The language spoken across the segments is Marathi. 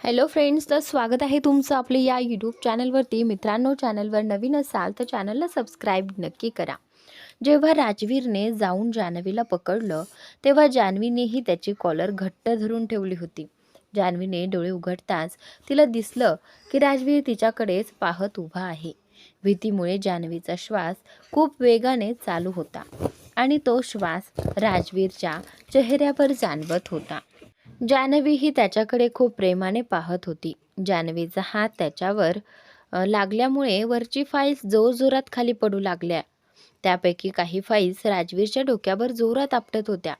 हॅलो फ्रेंड्स, तर स्वागत आहे तुमचं आपले या यूट्यूब चॅनलवरती. मित्रांनो, चॅनलवर नवीन असाल तर चॅनलला सबस्क्राईब नक्की करा. जेव्हा राजवीरने जाऊन जान्हवीला पकडलं तेव्हा जान्हवीनेही त्याची कॉलर घट्ट धरून ठेवली होती. जान्हवीने डोळे उघडताच तिला दिसलं की राजवीर तिच्याकडेच पाहत उभा आहे. भीतीमुळे जान्हवीचा श्वास खूप वेगाने चालू होता आणि तो श्वास राजवीरच्या चेहऱ्यावर जाणवत होता. जान्हवी ही त्याच्याकडे खूप प्रेमाने पाहत होती. जान्हवीचा हात त्याच्यावर लागल्यामुळे वरची फाईल्स जोरजोरात खाली पडू लागल्या. त्यापैकी काही फाईल्स राजवीरच्या डोक्यावर जोरात आपटत होत्या.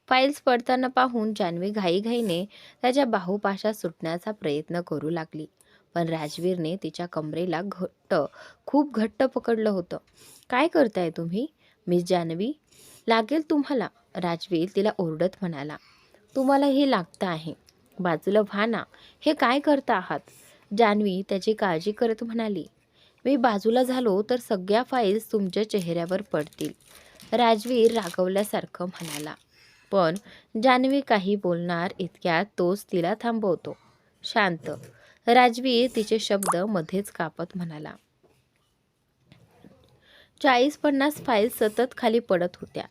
फाईल्स पडताना पाहून जान्हवी घाईघाईने त्याच्या बाहुपाशा सुटण्याचा प्रयत्न करू लागली. पण राजवीरने तिच्या कमरेला खूप घट्ट पकडलं होतं. "काय करताय तुम्ही मिस जान्हवी? लागेल तुम्हाला," राजवीर तिला ओरडत म्हणाला. "तुम्हाला हे लागतं आहे. बाजूला व्हा ना. हे काय करता आहात?" जान्हवी त्याची काळजी करत म्हणाली. "मी बाजूला झालो तर सगळ्या फाईल्स तुमच्या चेहऱ्यावर पडतील," राजवीर रागवल्यासारखं म्हणाला. पण जान्हवी काही बोलणार इतक्यात तोच तिला थांबवतो. "शांत," राजवीर तिचे शब्द मध्येच कापत म्हणाला. 40-50 फाईल्स सतत खाली पडत होत्या.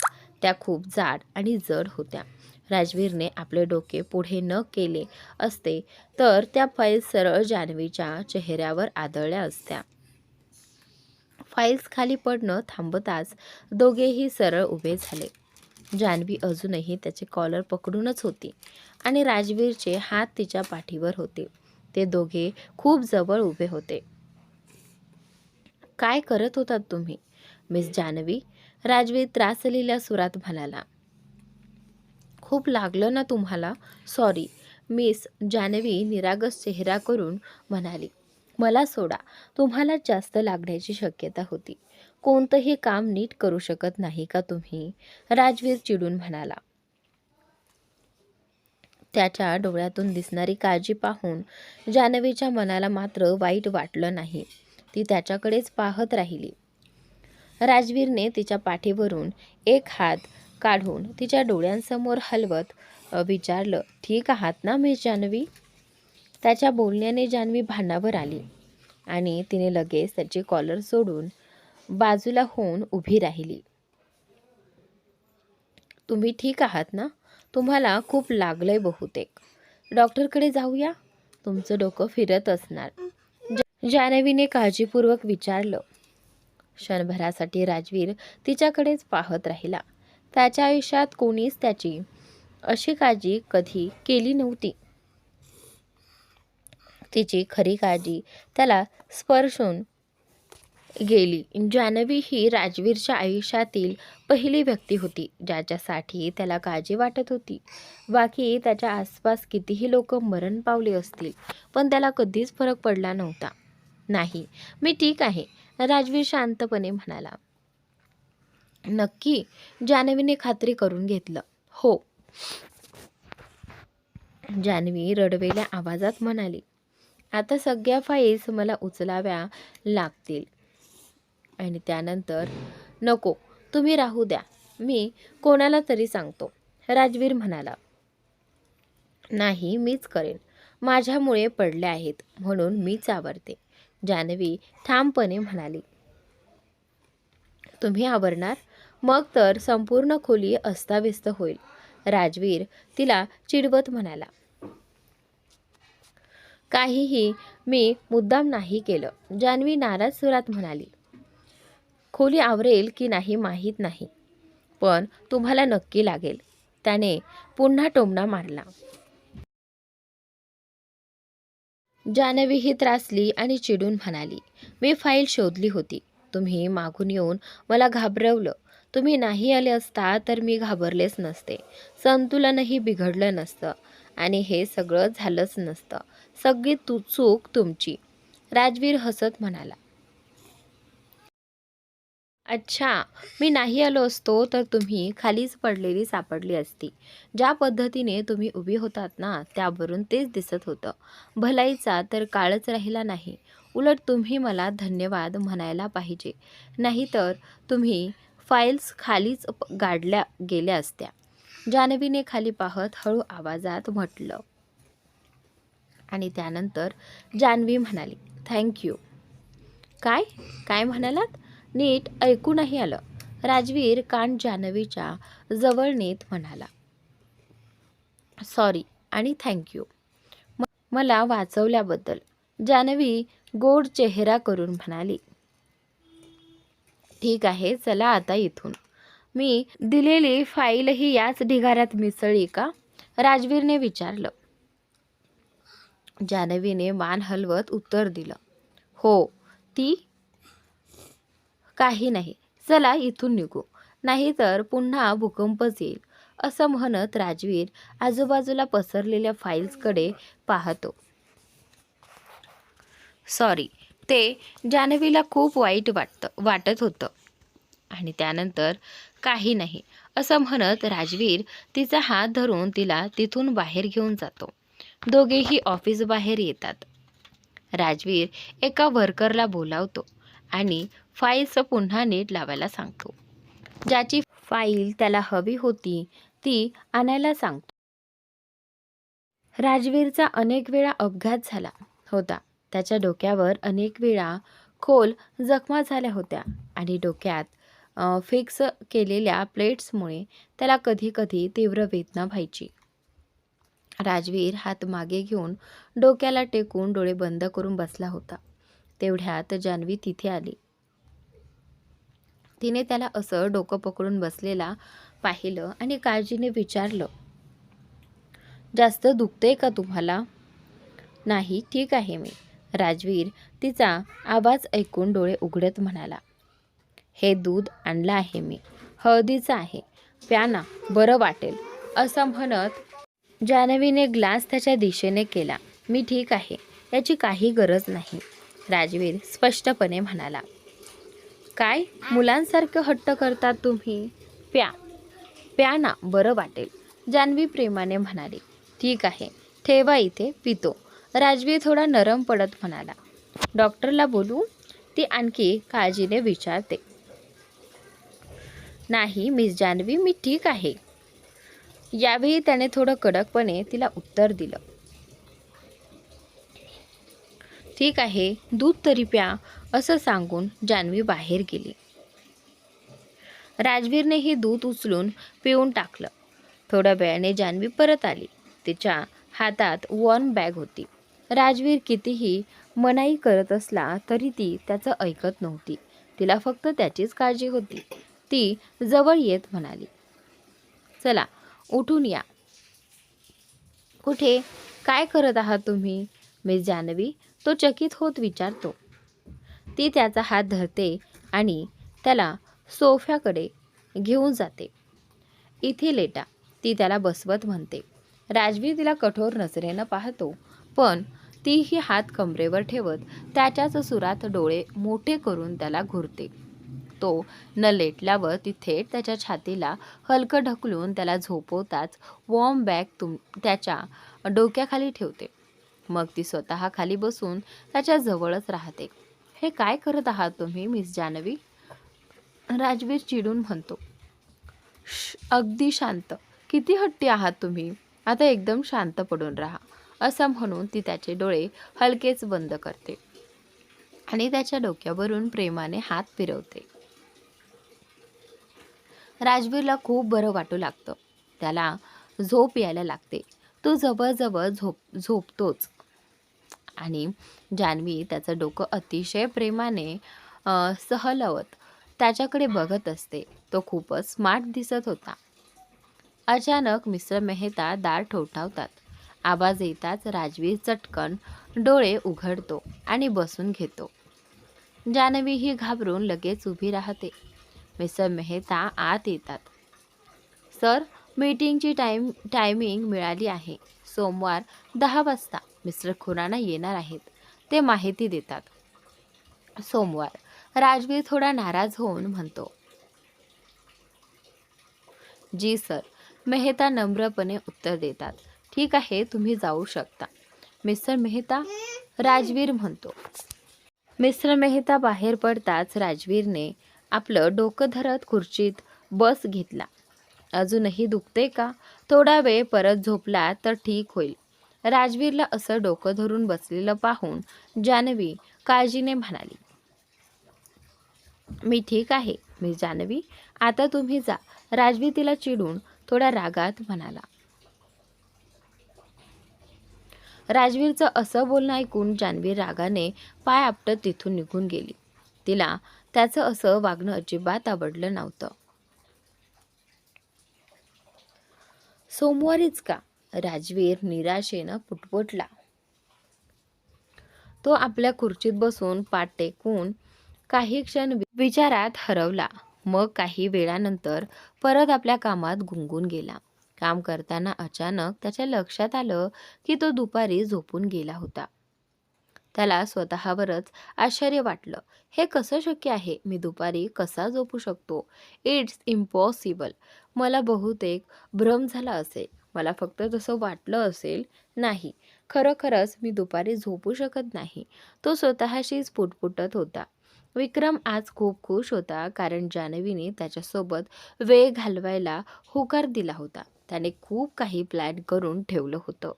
त्या खूप जाड आणि जड होत्या. राजवीरने आपले डोके पुढे न केले असते तर त्या फाईल्स सरळ जान्हवीच्या चेहऱ्यावर आदळल्या असत्या. फाईल्स खाली पडणं थांबताच दोघेही सरळ उभे झाले. जान्हवी अजूनही त्याचे कॉलर पकडूनच होती आणि राजवीरचे हात तिच्या पाठीवर होते. ते दोघे खूप जवळ उभे होते. "काय करत होतात तुम्ही मिस जान्हवी?" राजवीर त्रासलेल्या सुरात म्हणाला. "खूप लागलं ना तुम्हाला? सॉरी," मिस जान्हवी निरागस चेहरा करून म्हणाली. "मला सोडा. तुम्हाला जास्त लागण्याची शक्यता होती. कोणतंही काम नीट करू शकत नाही का तुम्ही?" राजवीर चिडून म्हणाला. त्याच्या डोळ्यातून दिसणारी काळजी पाहून जान्हवीच्या मनाला मात्र वाईट वाटलं नाही. ती त्याच्याकडेच पाहत राहिली. राजवीरने तिच्या पाठीवरून एक हात काढून तिच्या डोळ्यांसमोर हलवत विचारलं, "ठीक आहात ना मिस जान्हवी?" त्याच्या बोलण्याने जान्हवी भानावर आली आणि तिने लगेच त्याची कॉलर सोडून बाजूला होऊन उभी राहिली. "तुम्ही ठीक आहात ना? तुम्हाला खूप लागलंय बहुतेक. डॉक्टरकडे जाऊया? तुमचं डोकं फिरत असणार," जान्हवीने काळजीपूर्वक विचारलं. क्षणभरासाठी राजवीर तिच्याकडेच पाहत राहिला. त्याच्या आयुष्यात कोणीच त्याची अशी काळजी कधी केली नव्हती. तिची खरी काळजी त्याला स्पर्शून गेली. जान्हवी ही राजवीरच्या आयुष्यातील पहिली व्यक्ती होती ज्याच्यासाठी त्याला काळजी वाटत होती. बाकी त्याच्या आसपास कितीही लोक मरण पावले असतील पण त्याला कधीच फरक पडला नव्हता. "नाही, मी ठीक आहे," राजवीर शांतपणे म्हणाला. "नक्की?" जान्हवीने खात्री करून घेतलं. "हो," जान्हवी रडवेल्या आवाजात म्हणाली. "आता सगळ्या फाईल्स मला उचलाव्या लागतील आणि त्यानंतर." "नको, तुम्ही राहू द्या. मी कोणाला तरी सांगतो," राजवीर म्हणाला. "नाही, मीच करेन. माझ्यामुळे पडले आहेत म्हणून मीच आवरते," जान्हवी ठामपणे म्हणाली. "तुम्ही आवरणार? मग तर संपूर्ण खोली अस्ताव्यस्त होईल," राजवीर तिला चिडवत म्हणाला. "काहीही मी मुद्दाम नाही केलं," जान्हवी नाराज सुरात म्हणाली. "खोली आवरेल की नाही माहीत नाही, पण तुम्हाला नक्की लागेल," त्याने पुन्हा टोमणा मारला. जान्हवी ही त्रासली आणि चिडून म्हणाली. "मी फाईल शोधली होती. तुम्ही मागून येऊन मला घाबरवलं. तुम्ही नाही आले असता तर मी घाबरलेच नसते. संतुलनही बिघडलं नसतं आणि हे सगळं झालंच नसतं. सगळी चूक तुमची," राजवीर हसत म्हणाला. "अच्छा, मी नाही आलो असतो तर तुम्ही खालीच पडलेली सापडली असती. ज्या पद्धतीने तुम्ही उभी होतात ना त्यावरून तेच दिसत होतं. भलाईचा तर काळच राहिला नाही. उलट तुम्ही मला धन्यवाद म्हणायला पाहिजे. नाहीतर तुम्ही फाईल्स खालीच गाडल्या गेल्या असत्या," जान्हवीने खाली पाहत हळू आवाजात म्हटलं. आणि त्यानंतर जान्हवी म्हणाली, थँक्यू. काय काय म्हणालात? नीट ऐकू नाही आलं. राजवीर कान जान्हवीच्या जवळ नेत म्हणाला, सॉरी आणि थँक्यू मला वाचवल्याबद्दल. जान्हवी गोड चेहरा करून म्हणाली, ठीक आहे, चला आता इथून. मी दिलेली फाईलही याच ढिगाऱ्यात मिसळली का? राजवीरने विचारलं. जान्हवीने मान हलवत उत्तर दिलं, हो. ती काही नाही, चला इथून निघू, नाहीतर पुन्हा भूकंपच येईल. असं म्हणत राजवीर आजूबाजूला पसरलेल्या फाईल्सकडे पाहतो. सॉरी, ते जान्हवीला खूप वाईट वाटत होतं. आणि त्यानंतर काही नाही असं म्हणत राजवीर तिचा हात धरून तिला तिथून बाहेर घेऊन जातो. दोघेही ऑफिस बाहेर येतात. राजवीर एका वर्करला बोलावतो आणि फाईल्स पुन्हा नीट लावायला सांगतो. ज्याची फाईल त्याला हवी होती ती आणायला सांगतो. राजवीरचा अनेक वेळा अपघात झाला होता. त्याच्या डोक्यावर अनेक वेळा खोल जखमा झाल्या होत्या आणि डोक्यात फिक्स केलेल्या प्लेट्समुळे त्याला कधीकधी तीव्र वेदना व्हायची. राजवीर हात मागे घेऊन डोक्याला टेकून डोळे बंद करून बसला होता. तेवढ्यात जान्हवी तिथे आली. तिने त्याला असं डोकं पकडून बसलेला पाहिलं आणि काळजीने विचारलं, जास्त दुखतंय का तुम्हाला? नाही, ठीक आहे मी. राजवीर तिचा आवाज ऐकून डोळे उघडत म्हणाला, हे दूध आणलं आहे मी, हळदीचं आहे, प्या ना, बरं वाटेल. असं म्हणत जान्हवीने ग्लास त्याच्या दिशेने केला. मी ठीक आहे, याची काही गरज नाही, राजवीर स्पष्टपणे म्हणाला. काय मुलांसारखं हट्ट करतात तुम्ही? प्या प्या ना, बरं वाटेल, जान्हवी प्रेमाने म्हणाली. ठीक आहे, ठेवा इथे, पितो. राजवीर थोडा नरम पडत म्हणाला. डॉक्टरला बोलू? ती आणखी काळजीने विचारते. नाही मिस जान्हवी, मी ठीक आहे. यावेळी त्याने थोडं कडकपणे तिला उत्तर दिलं. ठीक आहे, दूध तरी प्या. असं सांगून जान्हवी बाहेर गेली. राजवीरने ही दूध उचलून पिऊन टाकलं. थोड्या वेळाने जान्हवी परत आली. तिच्या हातात वॉर्म बॅग होती. राजवीर कितीही मनाई करत असला तरी ती त्याचं ऐकत नव्हती. तिला फक्त त्याचीच काळजी होती. ती जवळ येत म्हणाली, चला उठून या. कुठे? काय करत आहात तुम्ही? मिस जान्हवी तो चकित होत विचारतो. ती त्याचा हात धरते आणि त्याला सोफ्याकडे घेऊन जाते. इथे लेटा, ती त्याला बसवत म्हणते. राजवीर तिला कठोर नजरेनं पाहतो, पण तीही हात कमरेवर ठेवत त्याच्याच सुरात डोळे मोठे करून त्याला घुरते. तो न लेटल्यावर ती थेट त्याच्या छातीला हलकं ढकलून त्याला झोपवताच वॉर्म बॅग त्याच्या डोक्याखाली ठेवते. मग ती स्वतः खाली बसून त्याच्या जवळच राहते. हे काय करत आहात तुम्ही मिस जान्हवी? राजवीर चिडून म्हणतो. अगदी शांत, किती हट्टी आहात तुम्ही. आता एकदम शांत पडून राहा. असं म्हणून ती त्याचे डोळे हलकेच बंद करते आणि त्याच्या डोक्यावरून प्रेमाने हात फिरवते. राजवीरला खूप बरं वाटू लागतं. त्याला झोप यायला लागते. तो जवळजवळ झोपतोच आणि जान्हवी त्याचं डोकं अतिशय प्रेमाने सहलवत त्याच्याकडे बघत असते. तो खूपच स्मार्ट दिसत होता. अचानक मिस्टर मेहता दार ठोठावतात. आवाज येताच राजवीर चटकन डोळे उघडतो आणि बसून घेतो. जान्हवी ही घाबरून लगेच उभी राहते. मिस्टर मेहता आत येतात. सर, मीटिंगची टायमिंग मिळाली आहे. सोमवार 10 वाजता मिस्टर खुराना येणार आहेत, ते माहिती देतात. सोमवार. राजवीर थोडा नाराज होऊन म्हणतो. जी सर, मेहता नम्रपणे उत्तर देतात. ठीक आहे, तुम्ही जाऊ शकता. मिस्टर मेहता, राजवीर म्हणतो. मिस्टर मेहता बाहेर पडताच राजवीरने आपलं डोकं धरत खुर्चीत बस घेतला. अजूनही दुखते का? थोडा वेळ परत झोपला तर ठीक होईल. राजवीरला असं डोकं धरून बसलेलं पाहून जान्हवी काळजीने म्हणाली, मी ठीक आहे मी जान्हवी, आता तुम्ही जा. राजवीर तिला चिडून थोड्या रागात म्हणाला. राजवीरचं असं बोलणं ऐकून जान्हवी रागाने पाय आपटत तिथून निघून गेली. तिला त्याचं असं वागणं अजिबात आवडलं नव्हतं. सोमवारीच का? राजवीर निराशेनं पुटपुटला. तो आपल्या खुर्चीत बसून पाठ टेकून काही क्षण विचारात हरवला. मग काही वेळानंतर परत आपल्या कामात गुंगून गेला. काम करताना अचानक त्याच्या लक्षात आलं की तो दुपारी झोपून गेला होता. त्याला स्वतःवरच आश्चर्य वाटलं. हे कसं शक्य आहे? मी दुपारी कसा झोपू शकतो? It's impossible. मला बहुतेक भ्रम झाला असेल. मला फक्त तसं वाटलं असेल. नाही, खरोखरच मी दुपारी झोपू शकत नाही. तो स्वतःशीच पुटपुटत होता. विक्रम आज खूप खुश होता कारण जान्हवीने त्याच्यासोबत वेळ घालवायला होकार दिला होता. त्याने खूप काही प्लॅन करून ठेवलं होतं.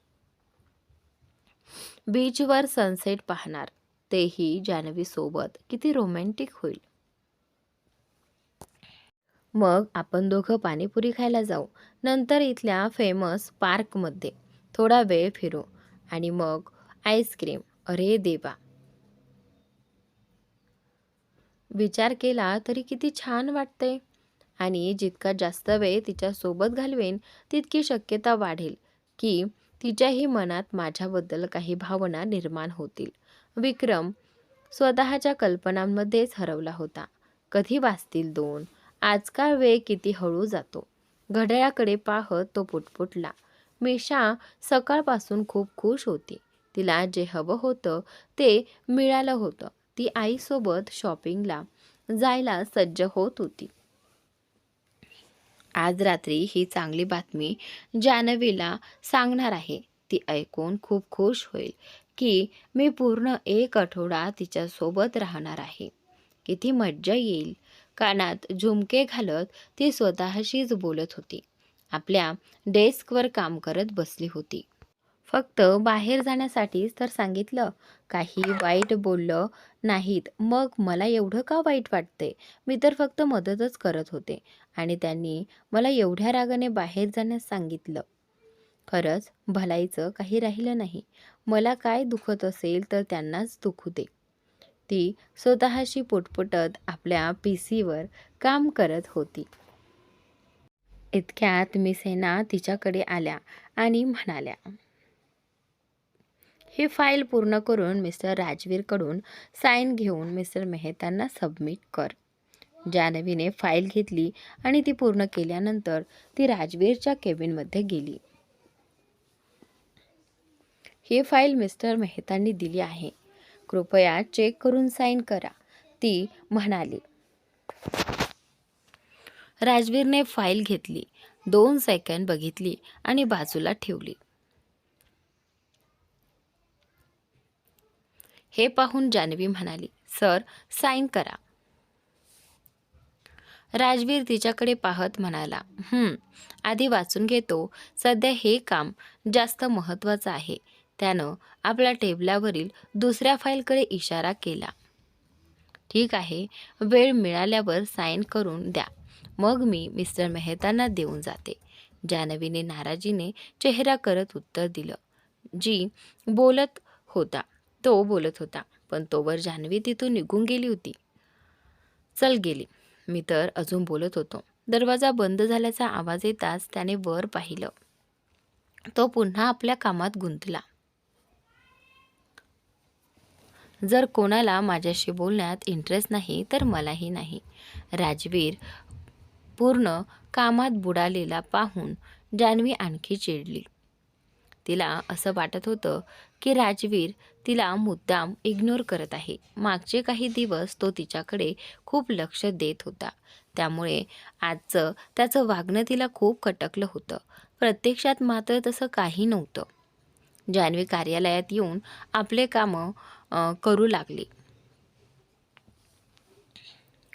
बीचवर सनसेट पाहणार, तेही जान्हवी सोबत. किती रोमॅन्टिक होईल. मग आपण दोघं पाणीपुरी खायला जाऊ. नंतर इथल्या फेमस पार्कमध्ये थोडा वेळ फिरू आणि मग आईस्क्रीम. अरे देवा, विचार केला तरी किती छान वाटते. आणि जितका जास्त वेळ तिच्यासोबत घालवेन तितकी शक्यता वाढेल की तिच्याही मनात माझ्याबद्दल काही भावना निर्माण होतील. विक्रम स्वतःच्या कल्पनांमध्येच हरवला होता. कधी वाजतील 2? आजकाल वेळ किती हळू जातो. घड्याळाकडे पाहत तो पुटपुटला. मिशा सकाळपासून खूप खुश होती. तिला जे हवं होतं ते मिळालं होतं. ती आईसोबत शॉपिंगला जायला सज्ज होत होती. आज रात्री ही चांगली बातमी जान्हवीला सांगणार आहे. ती ऐकून खूप खुश होईल की मी पूर्ण 1 आठवडा तिच्यासोबत राहणार आहे. किती मज्जा येईल. कानात झुमके घालत ती स्वतःशीच बोलत होती. आपल्या डेस्कवर काम करत बसली होती. फक्त बाहेर जाण्यासाठीच तर सांगितलं. काही वाईट बोललं नाहीत. मग मला एवढं का वाईट वाटते? मी तर फक्त मदतच करत होते आणि त्यांनी मला एवढ्या रागाने बाहेर जाण्यास सांगितलं. खरंच भलाईचं काही राहिलं नाही. मला काय दुखत असेल तर त्यांनाच दुखू दे. ती स्वतःशी पुटपुटत आपल्या पीसीवर काम करत होती. इतक्यात मिस हेना तिच्याकडे आल्या आणि म्हणाल्या, ही फाईल पूर्ण करून मिस्टर राजवीरकडून साईन घेऊन मिस्टर मेहतांना सबमिट कर. जान्हवीने फाईल घेतली आणि ती पूर्ण केल्यानंतर ती राजवीरच्या केबिनमध्ये गेली. ही फाईल मिस्टर मेहतांनी दिली आहे. कृपया चेक करून साईन करा, ती म्हणाली. राजवीरने फाईल घेतली, 2 सेकंद बघितली आणि बाजूला ठेवली. हे पाहून जान्हवी म्हणाली, सर साईन करा. राजवीर तिच्याकडे पाहत म्हणाला, आधी वाचून घेतो. सध्या हे काम जास्त महत्त्वाचं आहे. त्यानं आपल्या टेबलावरील दुसऱ्या फाईलकडे इशारा केला. ठीक आहे, वेळ मिळाल्यावर साईन करून द्या. मग मी मिस्टर मेहतांना देऊन जाते. जान्हवीने नाराजीने चेहरा करत उत्तर दिलं. तो बोलत होता पण तोवर जान्हवी तिथून निघून गेली होती. चल गेली. मी तर अजून बोलत होतो. दरवाजा बंद झाल्याचा आवाज येताच त्याने वर पाहिलं. तो पुन्हा आपल्या कामात गुंतला. जर कोणाला माझ्याशी बोलण्यात इंटरेस्ट नाही तर मलाही नाही. राजवीर पूर्ण कामात बुडालेला पाहून जान्हवी आणखी चिडली. तिला असं वाटत होतं की राजवीर तिला मुद्दाम इग्नोर करत आहे. मागचे काही दिवस तो तिच्याकडे खूप लक्ष देत होता. त्यामुळे आजचं त्याचं वागणं तिला खूप खटकलं होतं. प्रत्यक्षात मात्र तसं काही नव्हतं. जान्हवी कार्यालयात येऊन आपले कामं करू लागली.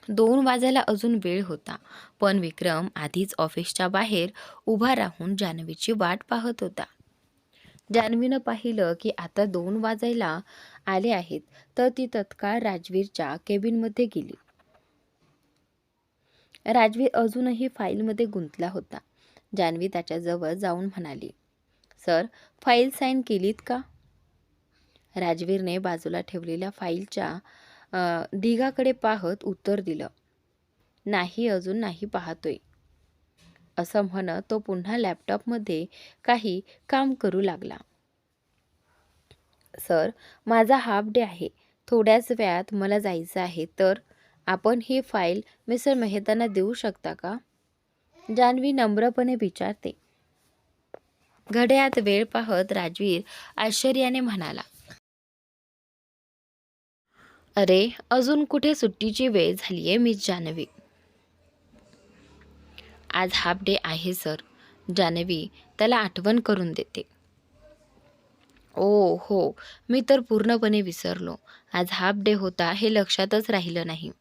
2 वाजायला अजून वेळ होता. पण विक्रम आधीच ऑफिसच्या बाहेर उभा राहून जान्हवीची वाट पाहत होता. जान्हवीनं पाहिलं की आता 2 वाजायला आले आहेत, तर ती तत्काळ राजवीरच्या केबिनमध्ये गेली. राजवीर अजूनही फाईलमध्ये गुंतला होता. जान्हवी त्याच्याजवळ जाऊन म्हणाली, "सर, फाईल साईन केलीत का?" राजवीरने बाजूला ठेवलेल्या फाईलच्या ढिगाकडे पाहत उत्तर दिलं, "नाही, अजून नाही पाहतोय." असं म्हणत तो पुन्हा लॅपटॉपमध्ये काही काम करू लागला. "सर, माझा हाफ डे आहे. थोड्याच वेळात मला जायचं आहे, तर आपण ही फाईल मिस्टर मेहतांना देऊ शकता का?" जान्हवी नम्रपणे विचारते. घड्याळात वेळ पाहत राजवीर आश्चर्याने म्हणाला, "अरे, अजून कुठे सुट्टीची वेळ झालीये मिस जान्हवी." "आज हाफ डे आहे सर." जान्हवी त्याला आठवण करून देते. "ओ हो, मी तर पूर्णपणे विसरलो. आज हाफ डे होता हे लक्षातच राहिलं नाही."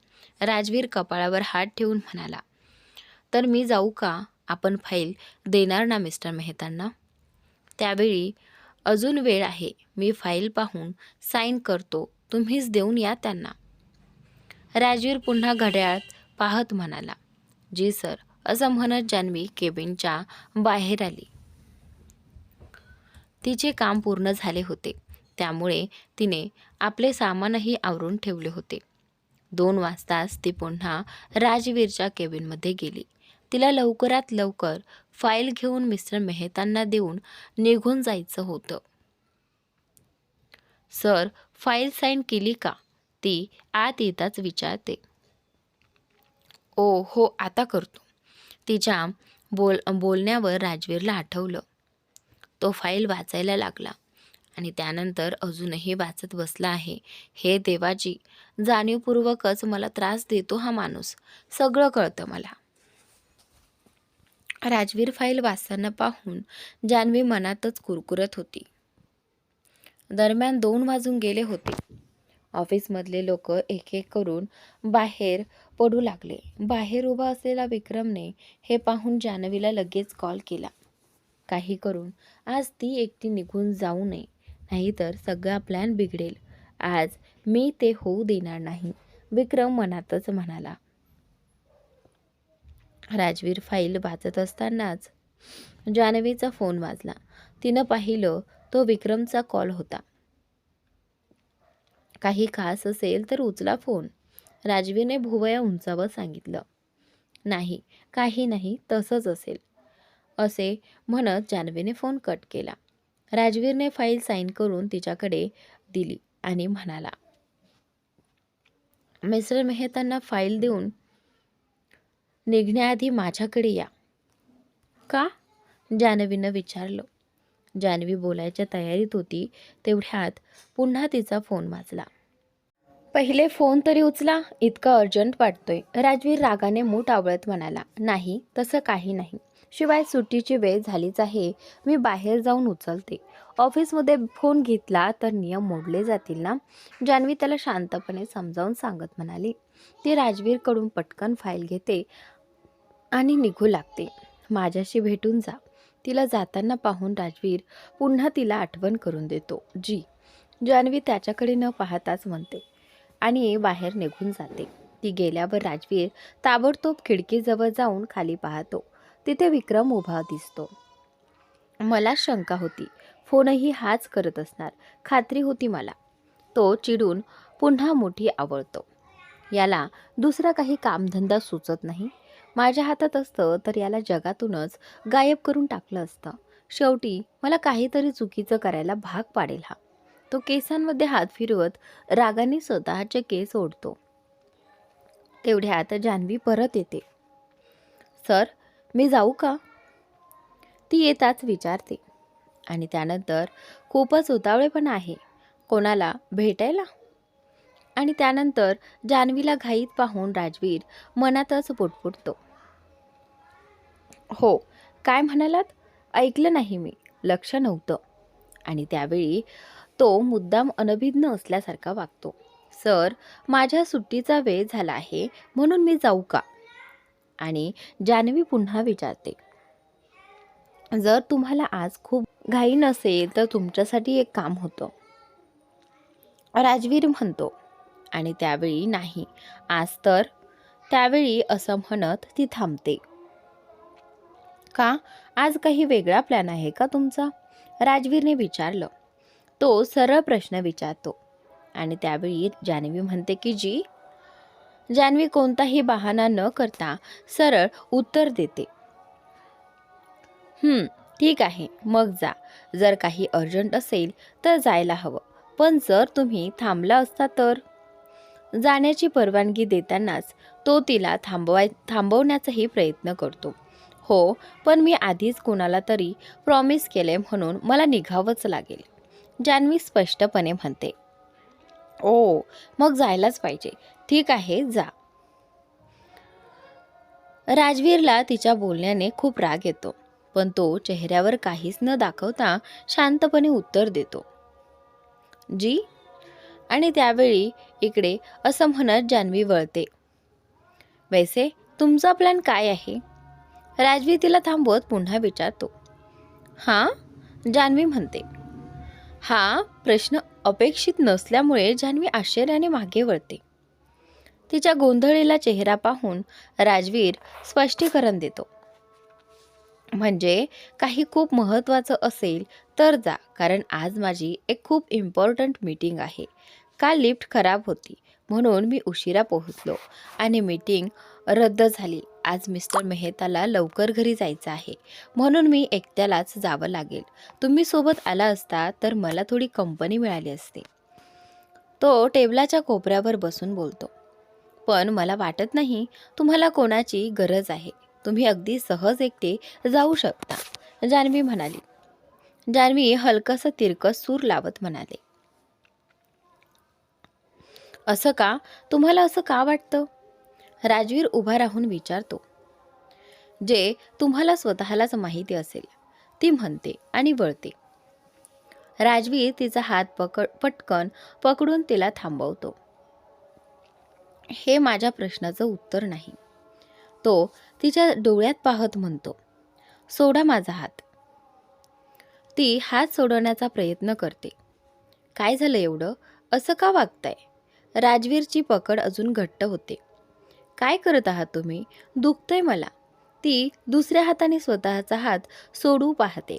राजवीर कपाळावर हात ठेवून म्हणाला, "तर मी जाऊ का? आपण फाईल देणार ना मिस्टर मेहतांना?" "त्यावेळी अजून वेळ आहे. मी फाईल पाहून साईन करतो. तुम्हीच देऊन या त्यांना." राजवीर पुन्हा घड्याळात पाहत म्हणाला, "जी सर." असं म्हणत जान्हवी केबिनच्या बाहेर आली. तिचे काम पूर्ण झाले होते, त्यामुळे तिने आपले सामानही आवरून ठेवले होते. 2 वाजताच ती पुन्हा राजवीरच्या केबिनमध्ये गेली. तिला लवकरात लवकर फाईल घेऊन मिस्टर मेहतांना देऊन निघून जायचं होतं. "सर, फाईल साईन केली का?" ती आत येताच विचारते. "ओ हो, आता करतो." तिच्या बोलण्यावर राजवीरला आठवलं. तो फाईल वाचायला लागला आणि त्यानंतर अजूनही वाचत बसला आहे. "हे देवाजी, जाणीवपूर्वकच मला त्रास देतो हा माणूस. सगळं कळतं मला." राजवीर फाईल वाचताना पाहून जान्हवी मनातच कुरकुरत होती. दरम्यान 2 वाजून गेले होते. ऑफिसमधले लोक एक एक करून बाहेर पडू लागले. बाहेर उभा असलेला विक्रमने हे पाहून जान्हवीला लगेच कॉल केला. काही करून आज ती एकटी निघून जाऊ नये, नाहीतर सगळा प्लॅन बिघडेल. आज मी ते होऊ देणार नाही, विक्रम मनातच म्हणाला. राजवीर फाईल वाचत असतानाच जान्हवीचा फोन वाजला. तिनं पाहिलं तो विक्रमचा कॉल होता. "काही खास असेल तर उचला फोन." राजवीरने भुवया उंचावत सांगितलं. "नाही, काही नाही, तसंच असेल." असे म्हणत जान्हवीने फोन कट केला. राजवीरने फाईल साईन करून तिच्याकडे दिली आणि म्हणाला, "मिस्टर मेहतांना फाईल देऊन निघण्याआधी माझ्याकडे या." "का?" जान्हवीनं विचारलं. जान्हवी बोलायच्या तयारीत होती, तेवढ्यात पुन्हा तिचा फोन वाजला. "पहिले फोन तरी उचला, इतकं अर्जंट वाटतोय." राजवीर रागाने मूठ आवळत म्हणाला, "नाही, तसं काही नाही. शिवाय सुट्टीची वेळ झालीच आहे. मी बाहेर जाऊन उचलते. ऑफिसमध्ये फोन घेतला तर नियम मोडले जातील ना." जान्हवी त्याला शांतपणे समजावून सांगत म्हणाली. ती राजवीरकडून पटकन फाईल घेते आणि निघू लागते. "माझ्याशी भेटून जा." तिला जाताना पाहून राजवीर पुन्हा तिला आठवण करून देतो. "जी." जान्हवी त्याच्याकडे न पाहताच म्हणते आणि बाहेर निघून जाते. ती गेल्यावर राजवीर ताबडतोब खिडकीजवळ जाऊन खाली पाहतो. तिथे विक्रम उभा दिसतो. मला शंका होती. फोनही हाच करत असणार, खात्री होती मला. तो चिडून पुन्हा मोठी आवळतो. याला दुसरा काही कामधंदा सुचत नाही. माझ्या हातात असतं तर याला जगातूनच गायब करून टाकलं असतं. शेवटी मला काहीतरी चुकीचं करायला भाग पाडेल हा. तो केसांमध्ये हात फिरवत रागाने स्वतःचे केस ओढतो. तेवढ्यात जान्हवी परत येते. "सर, मी जाऊ का?" ती येताच विचारते. आणि त्यानंतर खूपच उतावळेपणा आहे. "कोणाला भेटायला?" आणि त्यानंतर जान्हवीला घाईत पाहून राजवीर मनातच पुटपुटतो. "हो, काय म्हणालात?" "ऐकलं नाही मी, लक्ष नव्हतं." आणि त्यावेळी तो मुद्दाम अनभिज्ञ असल्यासारखा वागतो. "सर, माझ्या सुट्टीचा वेळ झाला आहे, म्हणून मी जाऊ का?" आणि जान्हवी पुन्हा विचारते, "जर तुम्हाला आज खूप घाई नसेल तर तुमच्यासाठी एक काम होतं, राजवीर म्हणतो. आणि त्यावेळी नाही आज तर. त्यावेळी असं म्हणत ती थांबते. का? आज काही वेगळा प्लॅन आहे का तुमचा? राजवीरने विचारलं. तो सरळ प्रश्न विचारतो. आणि त्यावेळी जान्हवी म्हणते की जी. जान्हवी कोणताही बहाणा न करता सरळ उत्तर देते. ठीक आहे, मग जा. जर काही अर्जंट असेल तर जायला हवं, पण जर तुम्ही थांबला असता तर. जाण्याची परवानगी देतानाच तो तिला थांबवण्याचाही प्रयत्न करतो. हो, पण मी आधीच कोणाला तरी प्रॉमिस केले म्हणून मला निघावंच लागेल, जान्हवी स्पष्टपणे म्हणते. ओ, मग जायलाच पाहिजे. ठीक आहे, जा. राजवीरला तिच्या बोलण्याने खूप राग येतो, पण तो चेहऱ्यावर काहीच न दाखवता शांतपणे उत्तर देतो. जी. आणि त्यावेळी इकडे असं म्हणत जान्हवी वळते. वैसे तुमचा प्लॅन काय आहे? राजवीर तिला थांबवत पुन्हा विचारतो. हां, जान्हवी म्हणते. हा प्रश्न अपेक्षित नसल्यामुळे जान्हवी आश्चर्याने मागे वळते. तिच्या गोंधळलेला चेहरा पाहून राजवीर स्पष्टीकरण देतो. म्हणजे काही खूप महत्त्वाचं असेल तर जा, कारण आज माझी एक खूप इम्पॉर्टंट मीटिंग आहे. काल लिफ्ट खराब होती म्हणून मी उशिरा पोहोचलो आणि मीटिंग रद्द झाली. आज मिस्टर मेहताला लवकर घरी जायचं आहे म्हणून मी एकट्यालाच जावं लागेल. तुम्ही सोबत आला असता तर मला थोडी कंपनी मिळाली असते. तो टेबलाच्या कोपऱ्यावर बसून बोलतो. पण मला वाटत नाही तुम्हाला कोणाची गरज आहे. तुम्ही अगदी सहज एकटे जाऊ शकता, जान्हवी म्हणाली. जान्हवी हलकंसं तिरकस सूर लावत म्हणाले. असं का? तुम्हाला असं का वाटतं? राजवीर उभा राहून विचारतो. जे तुम्हाला स्वतःलाच माहिती असेल, ती म्हणते आणि वळते. राजवीर तिचा हात पटकन पकडून तिला थांबवतो. हे माझ्या प्रश्नाचं उत्तर नाही, तो तिच्या डोळ्यात पाहत म्हणतो. सोडा माझा हात. ती हात सोडवण्याचा प्रयत्न करते. काय झालं एवढं? असं का वागताय? राजवीरची पकड अजून घट्ट होते. काय करत आहात तुम्ही? दुखतंय मला. ती दुसऱ्या हाताने स्वतःचा हात सोडू पाहते.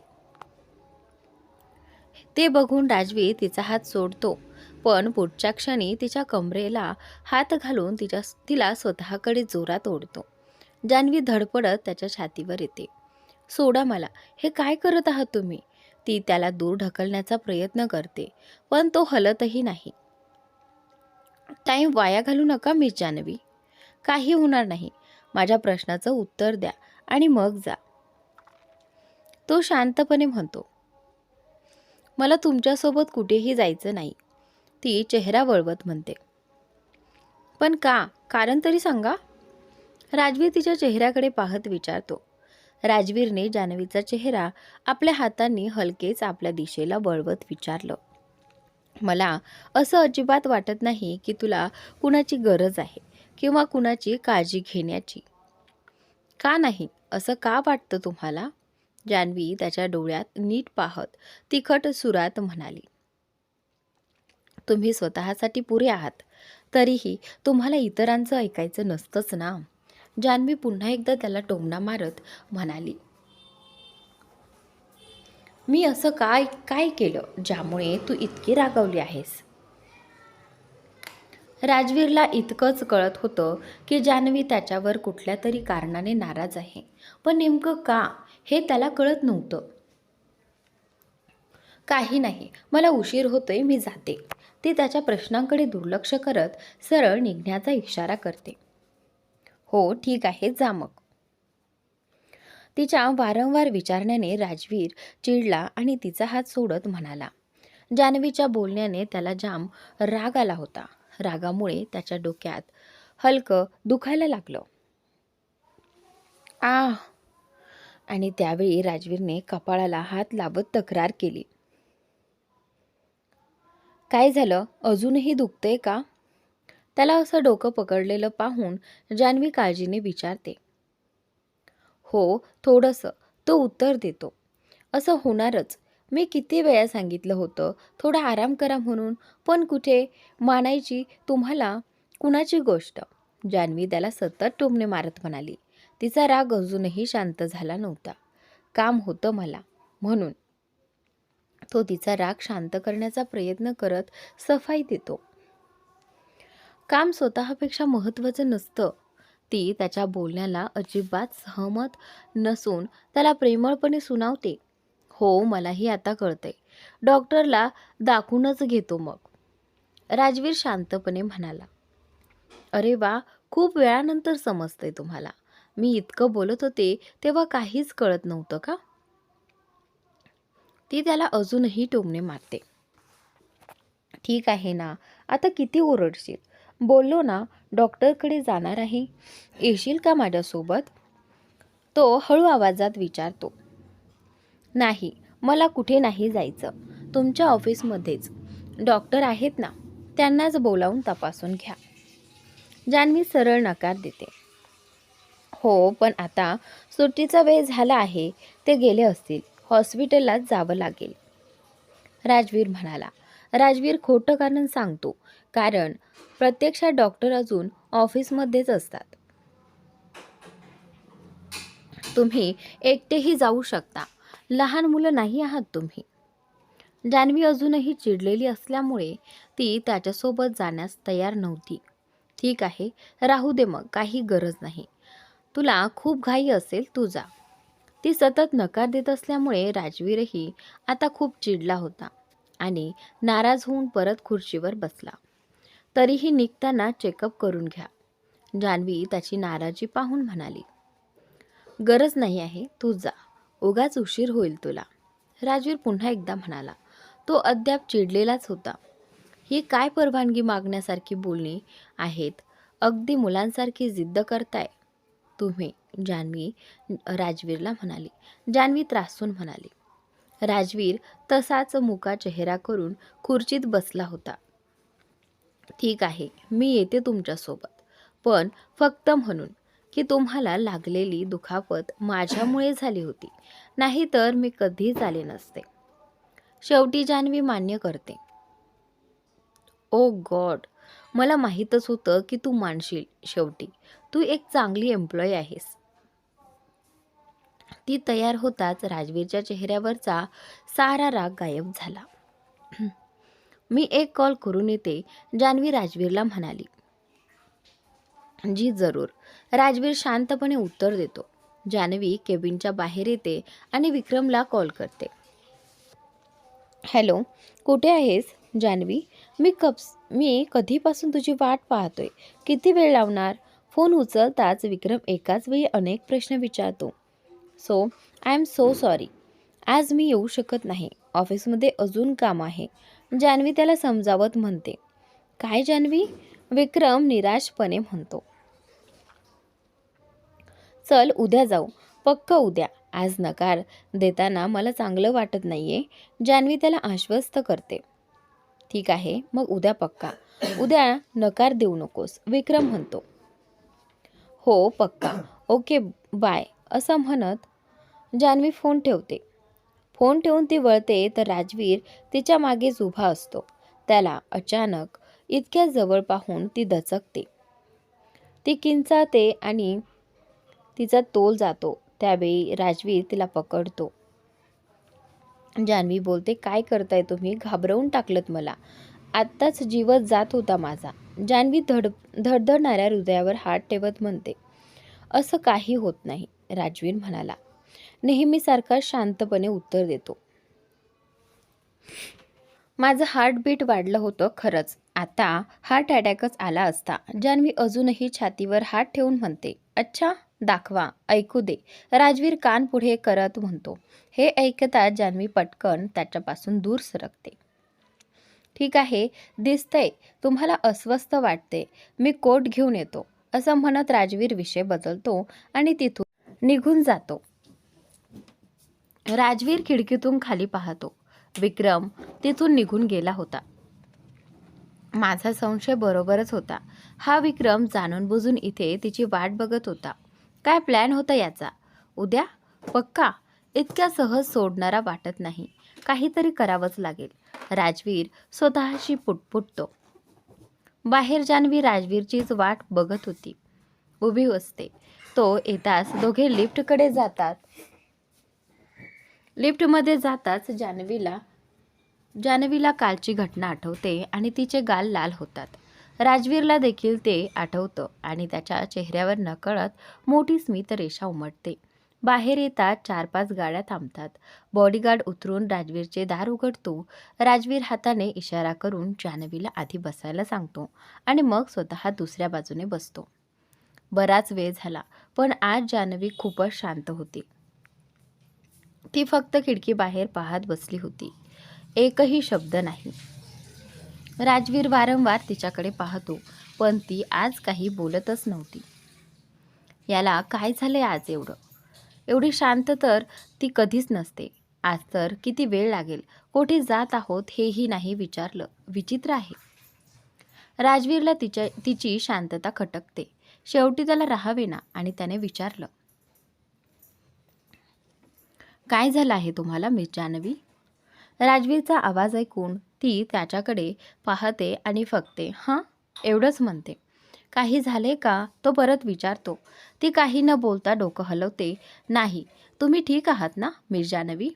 ते बघून राजवीर तिचा हात सोडतो, पण पुढच्या क्षणी तिच्या कमरेला हात घालून तिला स्वतःकडे जोरात ओढतो. जान्हवी धडपडत त्याच्या छातीवर येते. सोडा मला. हे काय करत आहात तुम्ही? ती त्याला दूर ढकलण्याचा प्रयत्न करते, पण तो हलतही नाही. टाईम वाया घालू नका मिस जान्हवी. काही होणार नाही. माझ्या प्रश्नाचं उत्तर द्या आणि मग जा, तो शांतपणे म्हणतो. मला तुमच्यासोबत कुठेही जायचं नाही, ती चेहरा वळवत म्हणते. पण का? कारण तरी सांगा. राजवीर तिच्या चेहऱ्याकडे पाहत विचारतो. राजवीरने जान्हवीचा चेहरा आपल्या हातांनी हलकेच आपल्या दिशेला वळवत विचारलं. मला असं अजिबात वाटत नाही की तुला कुणाची गरज आहे किंवा कुणाची काळजी घेण्याची. का नाही? असं का वाटतं तुम्हाला? जान्हवी त्याच्या डोळ्यात नीट पाहत तिखट सुरात म्हणाली. तुम्ही स्वतःसाठी पुरे आहात, तरीही तुम्हाला इतरांचं ऐकायचं नसतंच ना. जान्हवी पुन्हा एकदा त्याला टोमणा मारत म्हणाली. मी असं काय काय केलं ज्यामुळे तू इतकी रागावली आहेस? राजवीरला इतकंच कळत होतं की जान्हवी त्याच्यावर कुठल्या तरी कारणाने नाराज आहे, पण नेमकं का हे त्याला कळत नव्हतं. काही नाही, मला उशीर होतोय, मी जाते. ती त्याच्या प्रश्नांकडे दुर्लक्ष करत सरळ निघण्याचा इशारा करते. हो, ठीक आहे, जा मग. तिच्या वारंवार विचारण्याने राजवीर चिडला आणि तिचा हात सोडत म्हणाला. जान्हवीच्या बोलण्याने त्याला जाम राग आला होता. रागामुळे त्याच्या डोक्यात हलकं दुखायला लागलं. आ. आणि त्यावेळी राजवीरने कपाळाला हात लावत तक्रार केली. काय झालं? अजूनही दुखतंय का? त्याला असं डोकं पकडलेलं पाहून जान्हवी काळजीने विचारते. हो, थोडंसं, तो उत्तर देतो. असं होणारच. मी किती वेळा सांगितलं होतं थोडा आराम करा म्हणून, पण कुठे मानायची तुम्हाला कुणाची गोष्ट. जान्हवी त्याला सतत टोमणे मारत म्हणाली. तिचा राग अजूनही शांत झाला नव्हता. काम होतं मला म्हणून. तो तिचा राग शांत करण्याचा प्रयत्न करत सफाई देतो. काम स्वतःपेक्षा महत्त्वाचं नसतं. ती त्याच्या बोलण्याला अजिबात सहमत नसून त्याला प्रेमळपणे सुनावते. हो, मलाही आता कळतंय. डॉक्टरला दाखवूनच घेतो मग. राजवीर शांतपणे म्हणाला. अरे वा, खूप वेळानंतर समजतंय तुम्हाला. मी इतकं बोलत होते तेव्हा काहीच कळत नव्हतं का? ती त्याला अजूनही टोमणे मारते. ठीक आहे ना, आता किती ओरडशील? बोललो ना, डॉक्टरकडे जाणार आहे. येशील का माझ्यासोबत? तो हळू आवाजात विचारतो. नाही, मला कुठे नाही जायचं. तुमच्या ऑफिसमध्येच डॉक्टर आहेत ना, त्यांनाच बोलावून तपासून घ्या. जान्हवी सरळ नकार देते. हो, पण आता सुट्टीचा वेळ झाला आहे. ते गेले असतील. हॉस्पिटलला जावं लागेल. राजवीर म्हणाला. राजवीर खोटं कारण सांगतो, कारण प्रत्यक्षात डॉक्टर अजून ऑफिसमध्येच असतात. तुम्ही एकटेही जाऊ शकता. लहान मुलं नाही आहात तुम्ही. जान्हवी अजूनही चिडलेली असल्यामुळे ती त्याच्यासोबत जाण्यास तयार नव्हती. ठीक आहे, राहू दे मग, काही गरज नाही. तुला खूप घाई असेल, तू जा. ती सतत नकार देत असल्यामुळे राजवीरही आता खूप चिडला होता आणि नाराज होऊन परत खुर्चीवर बसला. तरीही निघताना चेकअप करून घ्या. जान्हवी त्याची नाराजी पाहून म्हणाली. गरज नाही आहे, तू जा. उगाच उशीर होईल तुला. राजवीर पुन्हा एकदा म्हणाला. तो अद्याप चिडलेलाच होता. ही काय परवानगी मागण्यासारखी बोलणी आहेत? अगदी मुलांसारखी जिद्द करताय तुम्ही, जान्हवी राजवीरला म्हणाली. जान्हवी त्रासून म्हणाली. राजवीर तसाच मुका चेहरा करून खुर्चीत बसला होता. ठीक आहे, मी येते तुमच्यासोबत, पण फक्त म्हणून की तुम्हाला लागलेली दुखापत माझ्यामुळे झाली होती, नाहीतर मी कधीच आले नसते. शेवटी जान्हवी मान्य करते. ओ गॉड, मला माहीतच होतं की तू मानशील शेवटी. तू एक चांगली एम्प्लॉई आहेस. ती तयार होताच राजवीरच्या चेहऱ्यावरचा सारा राग गायब झाला. मी एक कॉल करून येते, जान्हवी राजवीरला म्हणाली. जी जरूर, राजवीर शांतपणे उत्तर देतो. जान्हवी केबिनच्या बाहेर येते आणि विक्रमला कॉल करते. हॅलो, कुठे आहेस जान्हवी? मी कधीपासून तुझी वाट पाहतोय. किती वेळ लावणार? फोन उचलताच विक्रम एकाच वेळी अनेक प्रश्न विचारतो. I am so sorry. आज मी येऊ शकत नाही. ऑफिसमध्ये अजून काम आहे. जान्हवी त्याला समजावत म्हणते. काय जान्हवी? विक्रम निराशपणे म्हणतो. चल उद्या जाऊ. पक्क उद्या. आज नकार देताना मला चांगलं वाटत नाहीये. जान्हवी त्याला आश्वस्त करते. ठीक आहे, मग उद्या पक्का. उद्या नकार देऊ नकोस, विक्रम म्हणतो. हो पक्का. ओके बाय, असं म्हणत जान्हवी फोन ठेवते. फोन ठेवून ती वळते तर राजवीर तिच्या मागेच उभा असतो. त्याला अचानक इतक्या जवळ पाहून ती दचकते. ती किंचाळते आणि तिचा तोल जातो. त्यावेळी राजवीर तिला पकडतो. जान्हवी बोलते. काय करताय तुम्ही? घाबरवून टाकलत मला. आत्ताच जीवच जात होता माझा. जान्हवी धडधडणाऱ्या हृदयावर हात ठेवत म्हणते. असं काही होत नाही, राजवीर म्हणाला. नेहमीसारखा शांतपणे उत्तर देतो. माझं हार्टबीट वाढलं होतं खरंच. आता हार्ट अटॅकच आला असता. जान्हवी अजूनही छातीवर हात ठेवून म्हणते. अच्छा, दाखवा, ऐकू दे, राजवीर कान पुढे करत म्हणतो. हे ऐकताच जान्हवी पटकन त्याच्यापासून दूर सरकते. ठीक आहे, दिसतंय तुम्हाला अस्वस्थ वाटते. मी कोट घेऊन येतो, असं म्हणत राजवीर विषय बदलतो आणि तिथून निघून जातो. राजवीर खिडकीतून खाली पाहतो. विक्रम तिथून निघून गेला होता. माझा संशय बरोबरच होता. हा विक्रम जाणून बुजून इथे तिची वाट बघत होता. काय प्लॅन होता याचा? उद्या पक्का? इतक्या सहज सोडणारा वाटत नाही. काहीतरी करावंच लागेल. राजवीर स्वतःशी पुटपुटतो. बाहेर जान्हवी राजवीरचीच वाट बघत होती. उभी असते. तो येताच दोघे लिफ्टकडे जातात. लिफ्टमध्ये जाताच जान्हवीला कालची घटना आठवते आणि तिचे गाल लाल होतात. राजवीरला देखील ते आठवतं आणि त्याच्या चेहऱ्यावर नकळत मोठी स्मित रेषा उमटते. बाहेर येतात 4-5 गाड्या थांबतात. बॉडीगार्ड उतरून राजवीरचे दार उघडतो. राजवीर हाताने इशारा करून जान्हवीला आधी बसायला सांगतो आणि मग स्वतः दुसऱ्या बाजूने बसतो. बराच वेळ झाला, पण आज जान्हवी खूपच शांत होती. ती फक्त खिडकीबाहेर पाहत बसली होती. एकही शब्द नाही. राजवीर वारंवार तिच्याकडे पाहतो, पण ती आज काही बोलतच नव्हती. याला काय झालंय आज एवढी शांत तर ती कधीच नसते. आज तर किती वेळ लागेल, कुठे जात आहोत हेही नाही विचारलं. विचित्र आहे. राजवीरला तिची शांतता खटकते. शेवटी त्याला राहावेना आणि त्याने विचारलं, काय झालं आहे तुम्हाला मिस जान्हवी? राजवीरचा आवाज ऐकून ती त्याच्याकडे पाहते आणि फक्त हां एवढंच म्हणते. काही झाले का? तो परत विचारतो. ती काही न बोलता डोकं हलवते. नाही. तुम्ही ठीक आहात ना मिस जान्हवी?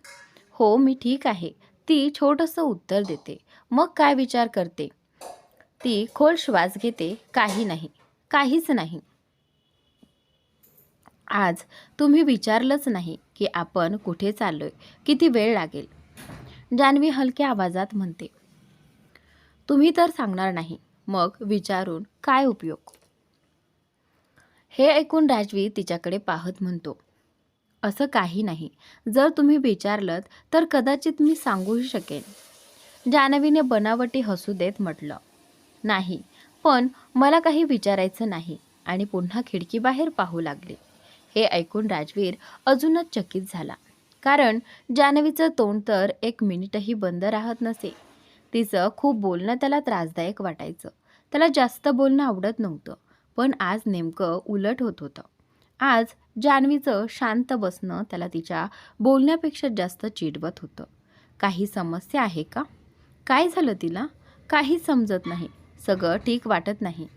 हो मी ठीक आहे. ती छोटंसं उत्तर देते. मग काय विचार करते? ती खोल श्वास घेते. काही नाही, काहीच नाही. आज तुम्ही विचारलंच नाही की आपण कुठे चाललोय, किती वेळ लागेल. जान्हवी हलक्या आवाजात म्हणते. तुम्ही तर सांगणार नाही, मग विचारून काय उपयोग? हे ऐकून राजवीर तिच्याकडे पाहत म्हणतो, असं काही नाही. जर तुम्ही विचारलत तर कदाचित मी सांगूही शकेन. जान्हवीने बनावटी हसू देत म्हटलं. नाही, पण मला काही विचारायचं नाही आणि पुन्हा खिडकीबाहेर पाहू लागली. हे ऐकून राजवीर अजूनच चकित झाला. कारण जान्हवीचं तोंड तर 1 मिनिटही बंद राहत नसे. तिचं खूप बोलणं त्याला त्रासदायक वाटायचं. त्याला जास्त बोलणं आवडत नव्हतं. पण आज नेमकं उलट होत होतं. आज जान्हवीचं शांत बसणं त्याला तिच्या बोलण्यापेक्षा जास्त चिडवत होतं. काही समस्या आहे का? काय झालं तिला? काहीच समजत नाही. सगळं ठीक वाटत नाही.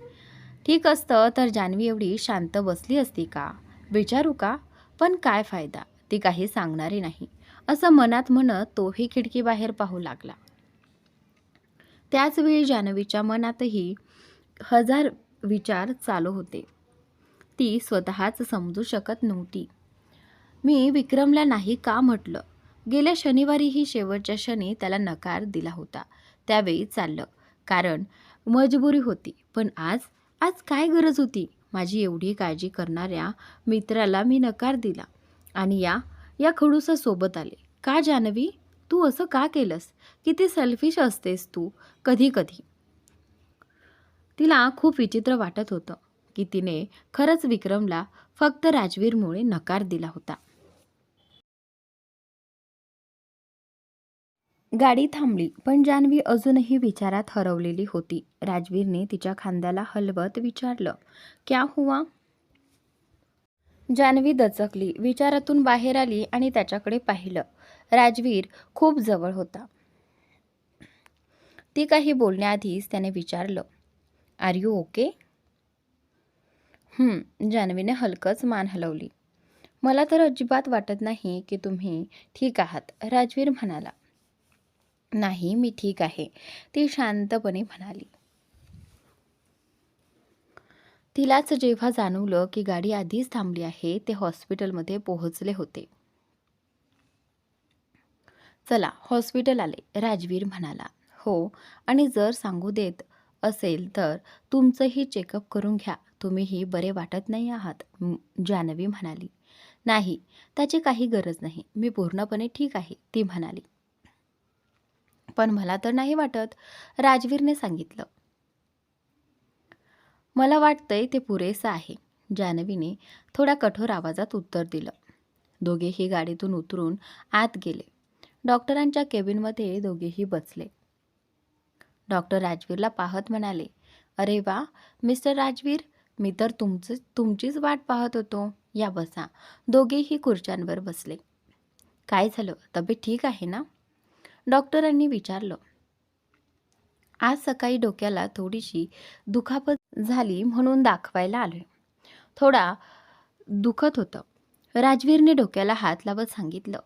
ठीक असतं तर जान्हवी एवढी शांत बसली असती का? विचारू का? पण काय फायदा? ती काही सांगणारी नाही. असं मनात म्हणत तोही खिडकीबाहेर पाहू लागला. त्याचवेळी जान्हवीच्या मनातही 1000 विचार चालू होते. ती स्वतःच समजू शकत नव्हती. मी विक्रमला नाही का म्हटलं? गेल्या शनिवारीही शेवटच्या क्षणी त्याला नकार दिला होता. त्यावेळी चाललं. कारण मजबुरी होती. पण आज काय गरज होती? माझी एवढी काळजी करणाऱ्या मित्राला मी नकार दिला आणि या खडूसासोबत आले. का जान्हवी? तू असं का केलंस? किती सेल्फिश असतेस तू कधी कधी. तिला खूप विचित्र वाटत होतं की तिने खरंच विक्रमला फक्त राजवीरमुळे नकार दिला होता. गाडी थांबली, पण जान्हवी अजूनही विचारात हरवलेली होती. राजवीरने तिच्या खांद्याला हलवत विचारलं, क्या हुआ? जान्हवी दचकली, विचारातून बाहेर आली आणि त्याच्याकडे पाहिलं. राजवीर खूप जवळ होता. ती काही बोलण्याआधीच त्याने विचारलं, आर यू ओके? जान्हवीने हलकंच मान हलवली. मला तर अजिबात वाटत नाही की तुम्ही ठीक आहात, राजवीर म्हणाला. नाही, मी ठीक आहे, ती शांतपणे म्हणाली. तिलाच जेव्हा जाणवलं की गाडी आधीच थांबली आहे, ते हॉस्पिटलमध्ये पोहोचले होते. चला, हॉस्पिटल आले, राजवीर म्हणाला. हो, आणि जर सांगू देत असेल तर तुमचंही चेकअप करून घ्या. तुम्हीही बरे वाटत नाही आहात, जान्हवी म्हणाली. नाही, त्याची काही गरज नाही, मी पूर्णपणे ठीक आहे, ती म्हणाली. पण मला तर नाही वाटत, राजवीरने सांगितलं. मला वाटतंय ते पुरेसं आहे, जान्हवीने थोड्या कठोर आवाजात उत्तर दिलं. दोघेही गाडीतून उतरून आत गेले. डॉक्टरांच्या केबिनमध्ये दोघेही बसले. डॉक्टर राजवीरला पाहत म्हणाले, अरे वा मिस्टर राजवीर, मी तर तुमचीच वाट पाहत होतो. या बसा. दोघेही खुर्च्यांवर बसले. काय झालं? तब्येत ठीक आहे ना? डॉक्टरांनी विचारलं. आज सकाळी डोक्याला थोडीशी दुखापत झाली म्हणून दाखवायला आलोय. थोडा दुखत होतं. राजवीरने डोक्याला हात लावत सांगितलं.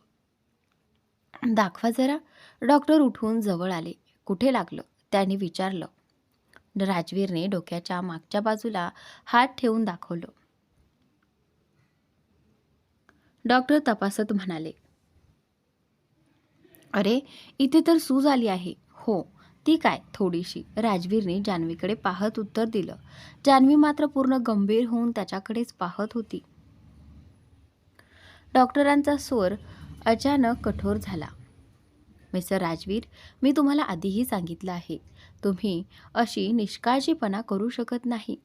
दाखवा जरा. डॉक्टर उठून जवळ आले. कुठे लागलं? त्याने विचारलं. राजवीरने डोक्याच्या मागच्या बाजूला हात ठेवून दाखवलं. डॉक्टर तपासत म्हणाले. अरे, इथे तर सूज आली आहे. हो, ती काय? थोडीशी. राजवीरने जान्हवीकडे पाहत उत्तर दिलं. जान्हवी मात्र पूर्ण गंभीर होऊन त्याच्याकडेच पाहत होती. डॉक्टरांचा स्वर अचानक कठोर झाला. मिस्टर राजवीर, मी तुम्हाला आधीही सांगितलं आहे, तुम्ही अशी निष्काळजीपणा करू शकत नाही.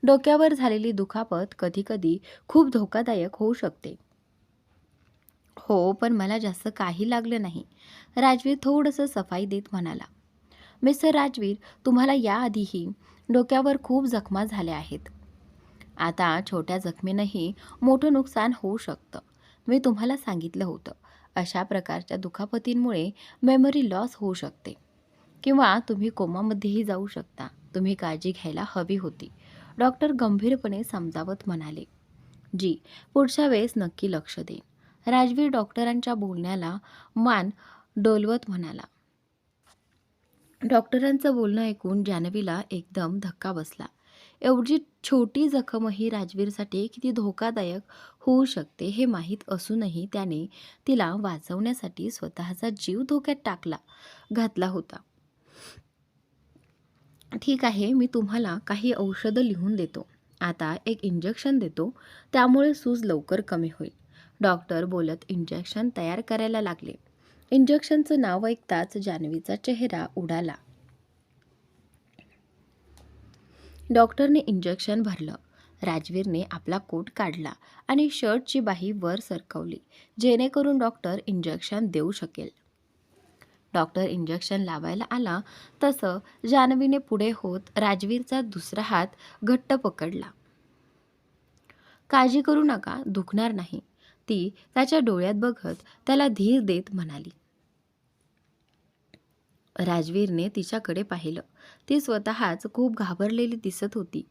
डोक्यावर झालेली दुखापत कधीकधी खूप धोकादायक होऊ शकते. हो, पण मला जास्त काही लागलं नाही. राजवीर थोडंसं सफाई देत म्हणाला. मिस्टर राजवीर, तुम्हाला याआधीही डोक्यावर खूप जखमा झाल्या आहेत. आता छोट्या जखमेनंही मोठं नुकसान होऊ शकतं. मी तुम्हाला सांगितलं होतं, अशा प्रकारच्या दुखापतींमुळे मेमरी लॉस होऊ शकते किंवा तुम्ही कोमामध्येही जाऊ शकता. तुम्ही काळजी घ्यायला हवी होती. डॉक्टर गंभीरपणे समजावत म्हणाले. जी, पुढच्या वेळेस नक्की लक्ष देईन. राजवीर डॉक्टरांच्या बोलण्याला मान डोलवत म्हणाला. डॉक्टरांचं बोलणं ऐकून जान्हवीला एकदम धक्का बसला. एवढी छोटी जखमही राजवीरसाठी किती धोकादायक होऊ शकते हे माहीत असूनही त्याने तिला वाचवण्यासाठी स्वतःचा जीव धोक्यात घातला होता. ठीक आहे, मी तुम्हाला काही औषधं लिहून देतो. आता एक इंजेक्शन देतो, त्यामुळे सूज लवकर कमी होईल. डॉक्टर बोलत इंजेक्शन तयार करायला लागले. इंजेक्शनचं नाव ऐकताच जान्हवीचा चेहरा उडाला. डॉक्टरने इंजेक्शन भरलं. राजवीरने आपला कोट काढला आणि शर्टची बाही वर सरकवली, जेणेकरून डॉक्टर इंजेक्शन देऊ शकेल. डॉक्टर इंजेक्शन लावायला आला तसं जान्हवीने पुढे होत राजवीरचा दुसरा हात घट्ट पकडला. काळजी करू नका, दुखणार नाही, ती त्याच्या डोळ्यात बघत त्याला धीर देत म्हणाली. राजवीरने तिच्याकडे पाहिलं. ती स्वतःच खूप घाबरलेली दिसत होती.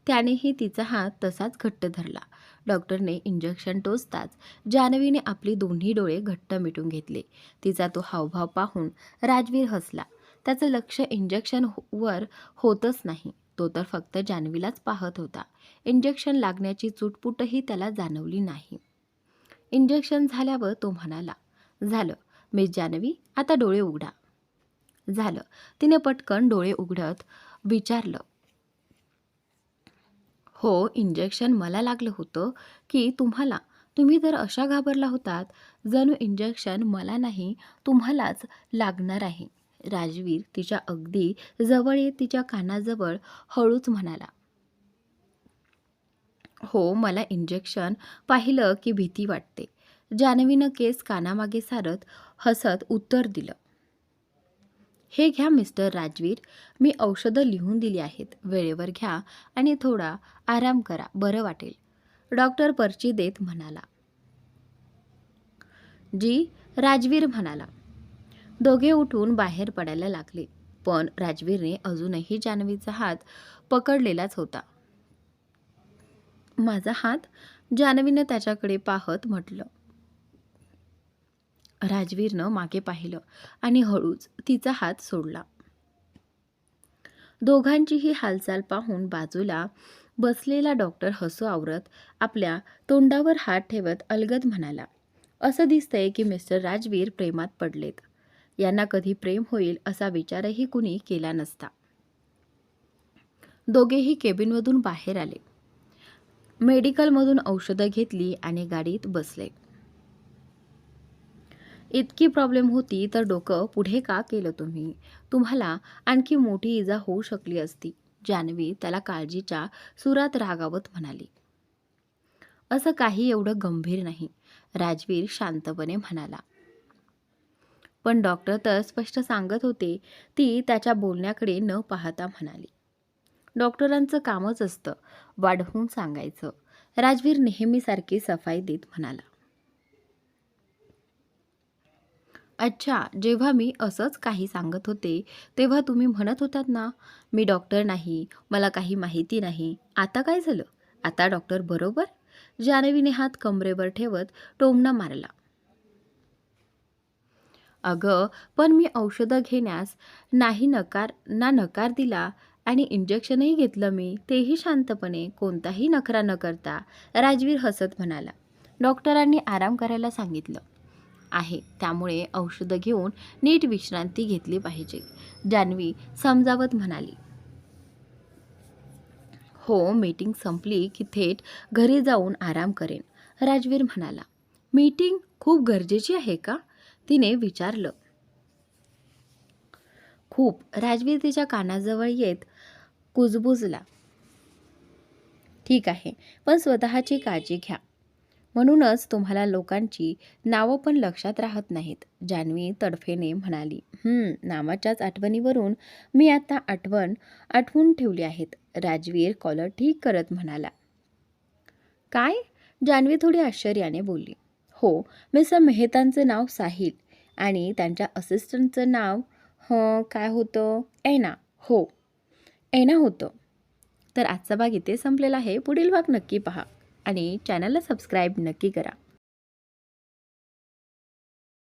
त्यानेही तिचा हात तसाच घट्ट धरला. डॉक्टरने इंजेक्शन टोचताच जान्हवीने आपली दोन्ही डोळे घट्ट मिटून घेतले. तिचा तो हावभाव पाहून राजवीर हसला. त्याचं लक्ष इंजेक्शनवर होतच नाही. तो तर फक्त जान्हवीलाच पाहत होता. इंजेक्शन लागण्याची चुटपुटही त्याला जाणवली नाही. इंजेक्शन झाल्यावर तो म्हणाला. झालं, मिस जान्हवी, आता डोळे उघडा. झालं. तिने पटकन डोळे उघडत विचारलं. हो, इंजेक्शन मला लागलं होतं की तुम्हाला? तुम्ही तर अशा घाबरला होतात जणू इंजेक्शन मला नाही तुम्हालाच लागणार आहे. राजवीर तिच्या अगदी जवळ येत तिच्या कानाजवळ हळूच म्हणाला. हो, मला इंजेक्शन पाहिलं की भीती वाटते. जान्हवीनं केस कानामागे सारत हसत उत्तर दिलं. हे घ्या मिस्टर राजवीर, मी औषधं लिहून दिली आहेत. वेळेवर घ्या आणि थोडा आराम करा, बरं वाटेल. डॉक्टर पर्ची देत म्हणाला. जी, राजवीर म्हणाला. दोघे उठून बाहेर पडायला लागले. पण राजवीरने अजूनही जान्हवीचा हात पकडलेलाच होता. माझा हात? जान्हवीनं त्याच्याकडे पाहत म्हटलं. राजवीरनं मागे पाहिलं आणि हळूच तिचा हात सोडला. दोघांचीही हालचाल पाहून बाजूला बसलेला डॉक्टर हसू आवरत आपल्या तोंडावर हात ठेवत अलगद म्हणाला. असं दिसतंय की मिस्टर राजवीर प्रेमात पडलेत. यांना कधी प्रेम होईल असा विचारही कुणी केला नसता. दोघेही केबिनमधून बाहेर आले. मेडिकलमधून औषधं घेतली आणि गाडीत बसले. इतकी प्रॉब्लेम होती तर डोकं पुढे का केलं तुम्ही? तुम्हाला आणखी मोठी इजा होऊ शकली असती. जान्हवी त्याला काळजीच्या सुरात रागावत म्हणाली. असं काही एवढं गंभीर नाही, राजवीर शांतपणे म्हणाला. पण डॉक्टर तर स्पष्ट सांगत होते, ती त्याच्या बोलण्याकडे न पाहता म्हणाली. डॉक्टरांचं कामच असतं वाढवून सांगायचं. राजवीर नेहमीसारखी सफाई देत म्हणाला. अच्छा, जेव्हा मी असंच काही सांगत होते, तेव्हा तुम्ही म्हणत होतात ना, मी डॉक्टर नाही, मला काही माहिती नाही. आता काय झालं? आता डॉक्टर बरोबर? जान्हवीने हात कमरेवर ठेवत टोमणा मारला. अगं, पण मी औषधं घेण्यास नकार दिला आणि इंजेक्शनही घेतलं मी, तेही शांतपणे, कोणताही नखरा न करता. राजवीर हसत म्हणाला, डॉक्टरांनी आराम करायला सांगितलं आहे, त्यामुळे औषधं घेऊन नीट विश्रांती घेतली पाहिजे. जान्हवी समजावत म्हणाली. हो, मीटिंग संपली की थेट घरी जाऊन आराम करेन, राजवीर म्हणाला. मीटिंग खूप गरजेची आहे का? तिने विचारलं. खूप, राजवीर तिच्या कानाजवळ येत कुजबुजला. ठीक आहे, पण स्वतःची काळजी घ्या. म्हणूनच तुम्हाला लोकांची नावं पण लक्षात राहत नाहीत, जान्हवी तडफेने म्हणाली. नावाच्याच आठवणीवरून मी आता आठवून ठेवली आहेत, राजवीर कॉलर ठीक करत म्हणाला. काय? जान्हवी थोडी आश्चर्याने बोलली. हो, मिस्टर मेहतांचं नाव साहिल आणि त्यांच्या असिस्टंटचं नाव काय होतं? एना. हो, एना होतं. तर आजचा भाग इथे संपलेला आहे. पुढील भाग नक्की पहा आणि चॅनलला सबस्क्राईब नक्की करा.